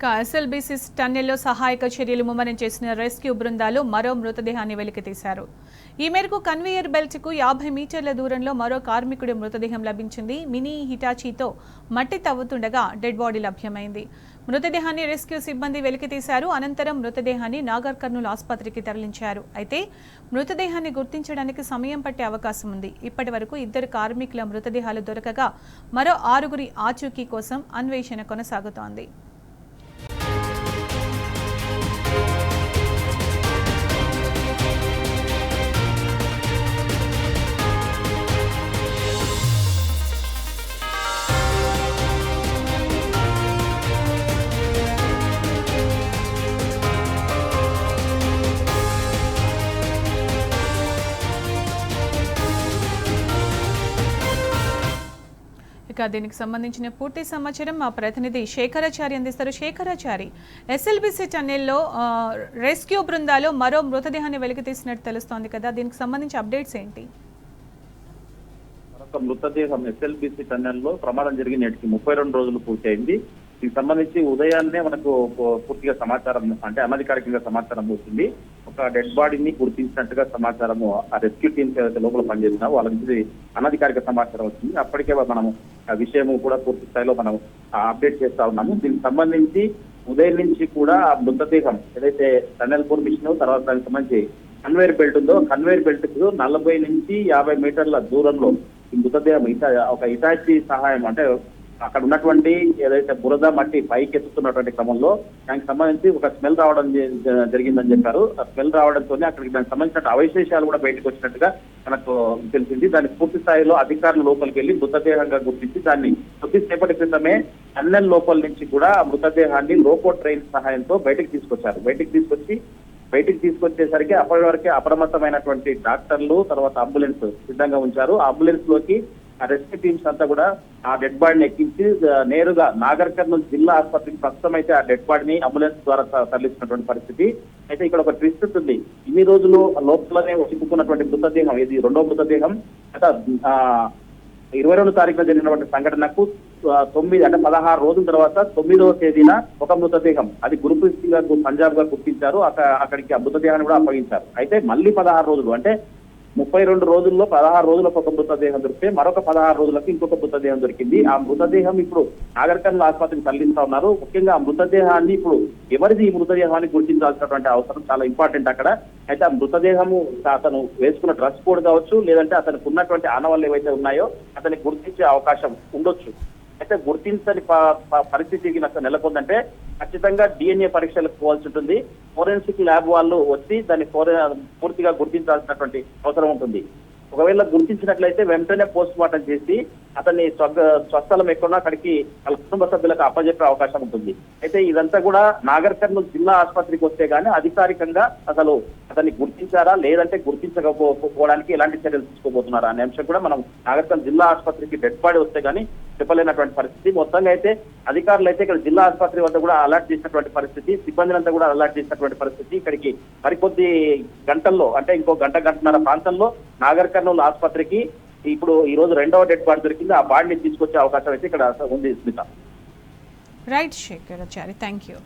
SLBC టన్నెల్లో సహాయక చర్యలు ముమ్మరం చేసిన రెస్క్యూ బృందాలు మరో మృతదేహాన్ని వెలికితీశారు. ఈ మేరకు కన్వేయర్ బెల్ట్కు 50 మీటర్ల దూరంలో మరో కార్మికుడి మృతదేహం లభించింది. మినీ హిటాచీతో మట్టి తవ్వుతుండగా డెడ్ బాడీ లభ్యమైంది. మృతదేహాన్ని రెస్క్యూ సిబ్బంది వెలికితీశారు. అనంతరం మృతదేహాన్ని నాగర్ కర్నూలు ఆసుపత్రికి తరలించారు. అయితే మృతదేహాన్ని గుర్తించడానికి సమయం పట్టే అవకాశం ఉంది. ఇప్పటి వరకు 2 కార్మికుల మృతదేహాలు దొరకగా మరో 6 ఆచూకీ కోసం అన్వేషణ కొనసాగుతోంది. దీనికి సంబంధించిన పూర్తి సమాచారం మా ప్రతినిధి శేఖరాచారి అందిస్తారు. శేఖరాచారి, ఎస్ఎల్బీసీ టన్నెల్లో రెస్క్యూ బృందాలు మరో మృతదేహాన్ని వెలికి తీసినట్టు తెలుస్తోంది కదా, దీనికి సంబంధించి అప్డేట్స్ ఏంటి? మరొక మృతదేహం ఎస్ఎల్బీసీ టన్నెల్లో ప్రమాదం జరిగి నేటికి 32 రోజులు పూర్తయింది. దీనికి సంబంధించి ఉదయాన్నే మనకు పూర్తిగా సమాచారం అంటే అనధికారికంగా సమాచారం వచ్చింది. ఒక డెడ్ బాడీని గుర్తించినట్టుగా సమాచారము ఆ రెస్క్యూ టీమ్స్ ఏదైతే లోపల పనిచేస్తున్నారో వాళ్ళ నుంచి అనధికారిక సమాచారం వచ్చింది. అప్పటికే మనము ఆ విషయము కూడా పూర్తి స్థాయిలో మనం అప్డేట్ చేస్తా ఉన్నాము. దీనికి సంబంధించి ఉదయం నుంచి కూడా ఆ మృతదేహం ఏదైతే టన్నెల్ మిషన్ తర్వాత దానికి సంబంధించి కన్వేయర్ బెల్ట్ ఉందో కన్వేయర్ బెల్ట్ కు 40 నుంచి 50 మీటర్ల దూరంలో ఈ మృతదేహం ఒక ఇటాచీ సహాయం అంటే అక్కడ ఉన్నటువంటి ఏదైతే బురద మట్టి పైకి ఎత్తుతున్నటువంటి క్రమంలో దానికి సంబంధించి ఒక స్మెల్ రావడం జరిగిందని చెప్పారు. ఆ స్మెల్ రావడంతోనే అక్కడికి దానికి సంబంధించిన అవశేషాలు కూడా బయటకు వచ్చినట్టుగా మనకు తెలిసింది. దాన్ని పూర్తి స్థాయిలో అధికారులు లోపలికి వెళ్లి మృతదేహంగా గుర్తించి దాన్ని కొద్దిసేపటి క్రితమే టన్నెల్ లోపల నుంచి కూడా మృతదేహాన్ని లోకో ట్రైన్ సహాయంతో బయటికి తీసుకొచ్చేసరికి అప్పటి వరకే అప్రమత్తమైనటువంటి డాక్టర్లు తర్వాత అంబులెన్స్ సిద్ధంగా ఉంచారు. ఆ అంబులెన్స్ లోకి ఆ రెస్క్యూ టీమ్స్ అంతా కూడా ఆ డెడ్ బాడీని ఎక్కించి నేరుగా నాగర్ కర్నూలు జిల్లా ఆసుపత్రికి ప్రస్తుతం అయితే ఆ డెడ్ బాడీని అంబులెన్స్ ద్వారా తరలించినటువంటి పరిస్థితి. అయితే ఇక్కడ ఒక ట్విస్ట్ ఉంటుంది. ఇన్ని రోజులు లోపలనే చిక్కుకున్నటువంటి మృతదేహం ఇది 2వ మృతదేహం. అయితే 22వ తారీఖున జరిగినటువంటి సంఘటనకు 16 రోజుల తర్వాత 9వ తేదీన ఒక మృతదేహం అది గురుప్రీత్ సింగ్ పంజాబ్ గా గుర్తించారు. అక్కడికి ఆ మృతదేహాన్ని కూడా అప్పగించారు. అయితే మళ్ళీ 16 రోజులు అంటే 32 రోజుల్లో 16 రోజులకు ఒక మృతదేహం దొరికితే మరొక 16 రోజులకు ఇంకొక మృతదేహం దొరికింది. ఆ మృతదేహం ఇప్పుడు నాగర్ కర్నూలు ఆసుపత్రికి తరలిస్తా ఉన్నారు. ముఖ్యంగా ఆ మృతదేహాన్ని ఇప్పుడు ఎవరిది ఈ మృతదేహాన్ని గుర్తించాల్సినటువంటి అవసరం చాలా ఇంపార్టెంట్ అక్కడ. అయితే ఆ మృతదేహము అతను వేసుకున్న డ్రెస్ కోడ్ కావచ్చు, లేదంటే అతనికి ఉన్నటువంటి ఆనవాళ్ళు ఏవైతే ఉన్నాయో అతన్ని గుర్తించే అవకాశం ఉండొచ్చు. అయితే గుర్తించని పరిస్థితికి నెలకొందంటే ఖచ్చితంగా DNA పరీక్షలకు పోవాల్సి ఉంటుంది. ఫోరెన్సిక్ ల్యాబ్ వాళ్ళు వచ్చి దాన్ని పూర్తిగా గుర్తించాల్సినటువంటి అవసరం ఉంటుంది. ఒకవేళ గుర్తించినట్లయితే వెంటనే పోస్ట్ మార్టం చేసి అతన్ని స్వస్థలం ఎక్కడున్నా అక్కడికి వాళ్ళ కుటుంబ సభ్యులకు అప్పజెప్పే అవకాశం ఉంటుంది. అయితే ఇదంతా కూడా నాగర్ కర్నూలు జిల్లా ఆసుపత్రికి వస్తే గానీ అధికారికంగా అసలు అతన్ని గుర్తించారా లేదంటే గుర్తించకపోవడానికి ఎలాంటి చర్యలు తీసుకోబోతున్నారా అనే అంశం కూడా మనం నాగర్ కర్నూలు జిల్లా ఆసుపత్రికి డెడ్ బాడీ వస్తే గానీ చెప్పలేనటువంటి పరిస్థితి. మొత్తంగా అయితే అధికారులు అయితే ఇక్కడ జిల్లా ఆసుపత్రి వద్ద కూడా అలర్ట్ చేసినటువంటి పరిస్థితి, సిబ్బందినంతా కూడా అలర్ట్ చేసినటువంటి పరిస్థితి. ఇక్కడికి మరికొద్ది గంటల్లో అంటే ఇంకో గంటన్నర ప్రాంతంలో నాగర్ కర్నూలు ఆసుపత్రికి ఇప్పుడు ఈ రోజు 2వ డెడ్ బాడీ దొరికింది. ఆ బాడీని తీసుకొచ్చే అవకాశం అయితే ఇక్కడ ఉంది. Smita. Right Shekharachari, thank you.